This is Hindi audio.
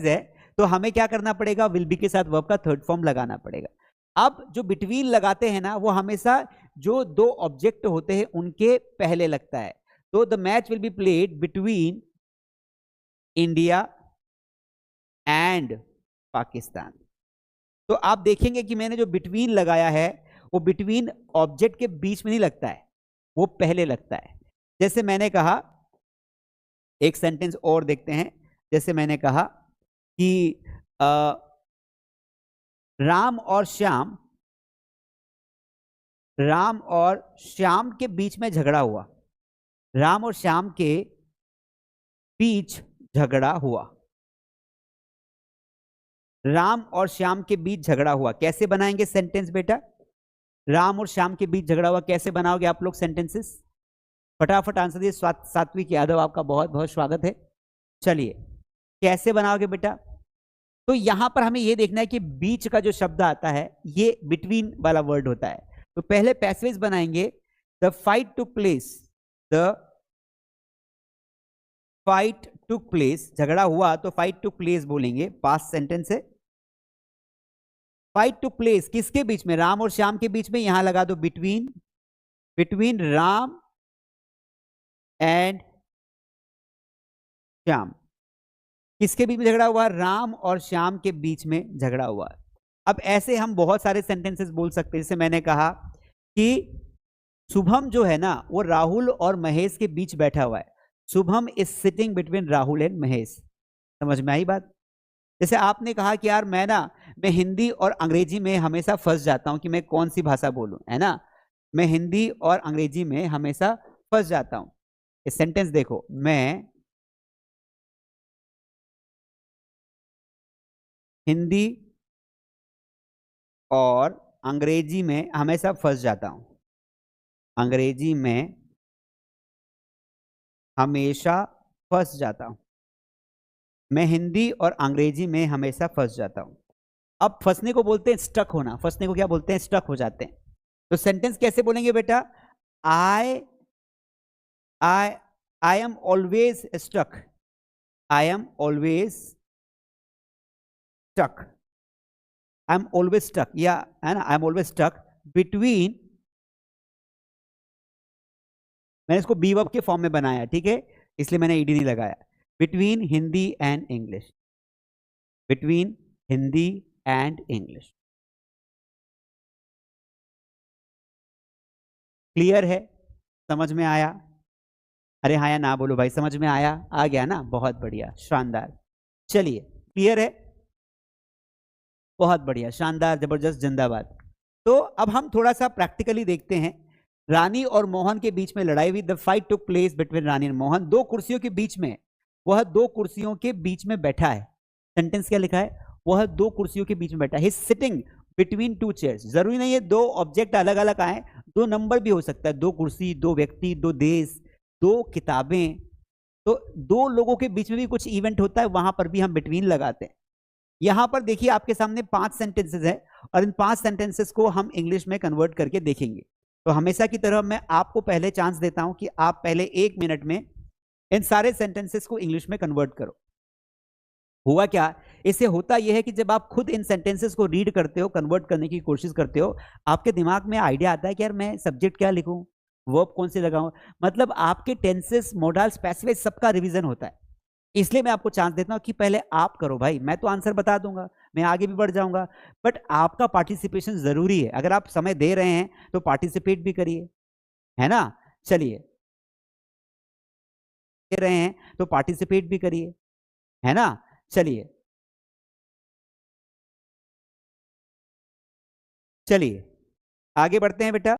है तो हमें क्या करना पड़ेगा, विल बी के साथ वर्ब का थर्ड फॉर्म लगाना पड़ेगा। अब जो बिटवीन लगाते हैं ना, वो हमेशा जो दो ऑब्जेक्ट होते हैं उनके पहले लगता है। तो the match will be played between India and Pakistan. तो आप देखेंगे कि मैंने जो बिटवीन लगाया है वो बिटवीन ऑब्जेक्ट के बीच में नहीं लगता है, वो पहले लगता है। जैसे मैंने कहा, एक सेंटेंस और देखते हैं। जैसे मैंने कहा कि राम और श्याम के बीच में झगड़ा हुआ। राम और श्याम के बीच झगड़ा हुआ। राम और श्याम के बीच झगड़ा हुआ। कैसे बनाएंगे सेंटेंस बेटा? राम और श्याम के बीच झगड़ा हुआ कैसे बनाओगे आप लोग सेंटेंसेस? फटाफट आंसर दिए। सात्विक यादव, आपका बहुत बहुत स्वागत है। चलिए, कैसे बनाओगे बेटा? तो यहां पर हमें यह देखना है कि बीच का जो शब्द आता है ये बिटवीन वाला वर्ड होता है। तो पहले पैसेज बनाएंगे। द फाइट टुक प्लेस, झगड़ा हुआ तो फाइट टुक प्लेस बोलेंगे, पास्ट सेंटेंस है। फाइट टुक प्लेस किसके बीच में? राम और श्याम के बीच में। यहां लगा दो बिटवीन राम एंड श्याम। किसके बीच में झगड़ा हुआ? राम और श्याम के बीच में झगड़ा हुआ। अब ऐसे हम बहुत सारे सेंटेंसेस बोल सकते हैं। जैसे मैंने कहा कि शुभम जो है ना वो राहुल और महेश के बीच बैठा हुआ है। Shubham is sitting between Rahul and Mahesh. समझ में आई बात? जैसे आपने कहा कि यार मैं हिंदी और अंग्रेजी में हमेशा फंस जाता हूं कि मैं कौन सी भाषा बोलूं, है ना। मैं हिंदी और अंग्रेजी में हमेशा फंस जाता हूं। ये सेंटेंस देखो, मैं हिंदी और अंग्रेजी में हमेशा फंस जाता हूं। अंग्रेजी में हमेशा फंस जाता हूं। मैं हिंदी और अंग्रेजी में हमेशा फंस जाता हूं। अब फंसने को बोलते हैं स्टक होना। फंसने को क्या बोलते हैं? स्टक हो जाते हैं। तो सेंटेंस कैसे बोलेंगे बेटा? I I I am always stuck. I am always stuck. I am always stuck, या है ना, I am always stuck between. मैंने इसको बी वर्ब के फॉर्म में बनाया, ठीक है, इसलिए मैंने ईडी नहीं लगाया। Between Hindi and English. Between Hindi and English. Clear है? समझ में आया? अरे हाँ या ना बोलो भाई, समझ में आया? आ गया ना? बहुत बढ़िया, शानदार। चलिए, क्लियर है? बहुत बढ़िया, शानदार, जबरदस्त, जिंदाबाद। तो अब हम थोड़ा सा प्रैक्टिकली देखते हैं। रानी और मोहन के बीच में लड़ाई हुई। The fight took place between Rani and Mohan. दो कुर्सियों के बीच में, वह दो कुर्सियों के बीच में बैठा है। सेंटेंस क्या लिखा है? वह दो कुर्सियों के बीच में बैठा है। ही सिटिंग बिटवीन टू चेयर्स। जरूरी नहीं है दो ऑब्जेक्ट अलग अलग आए, दो नंबर भी हो सकता है। दो कुर्सी, दो व्यक्ति, दो देश, दो किताबें। तो दो लोगों के बीच में भी कुछ इवेंट होता है, वहां पर भी हम बिटवीन लगाते हैं। यहां पर देखिए आपके सामने 5 सेंटेंसेस है और इन 5 सेंटेंसेस को हम इंग्लिश में कन्वर्ट करके देखेंगे। तो हमेशा की तरह मैं आपको पहले चांस देता हूं कि आप पहले 1 मिनट में इन सारे सेंटेंसेस को इंग्लिश में कन्वर्ट करो। हुआ क्या, इससे होता यह है कि जब आप खुद इन सेंटेंसेस को रीड करते हो, कन्वर्ट करने की कोशिश करते हो, आपके दिमाग में आइडिया आता है कि यार मैं सब्जेक्ट क्या लिखूं, वर्ब कौन से लगाऊं। मतलब आपके टेंसेस, मॉडल, स्पेसिफिक सबका रिवीजन होता है। इसलिए मैं आपको चांस देता हूं कि पहले आप करो भाई। मैं तो आंसर बता दूंगा, मैं आगे भी बढ़ जाऊंगा, बट आपका पार्टिसिपेशन जरूरी है। अगर आप समय दे रहे हैं तो पार्टिसिपेट भी करिए, है ना। चलिए, दे रहे हैं तो पार्टिसिपेट भी करिए, है ना। चलिए चलिए आगे बढ़ते हैं बेटा।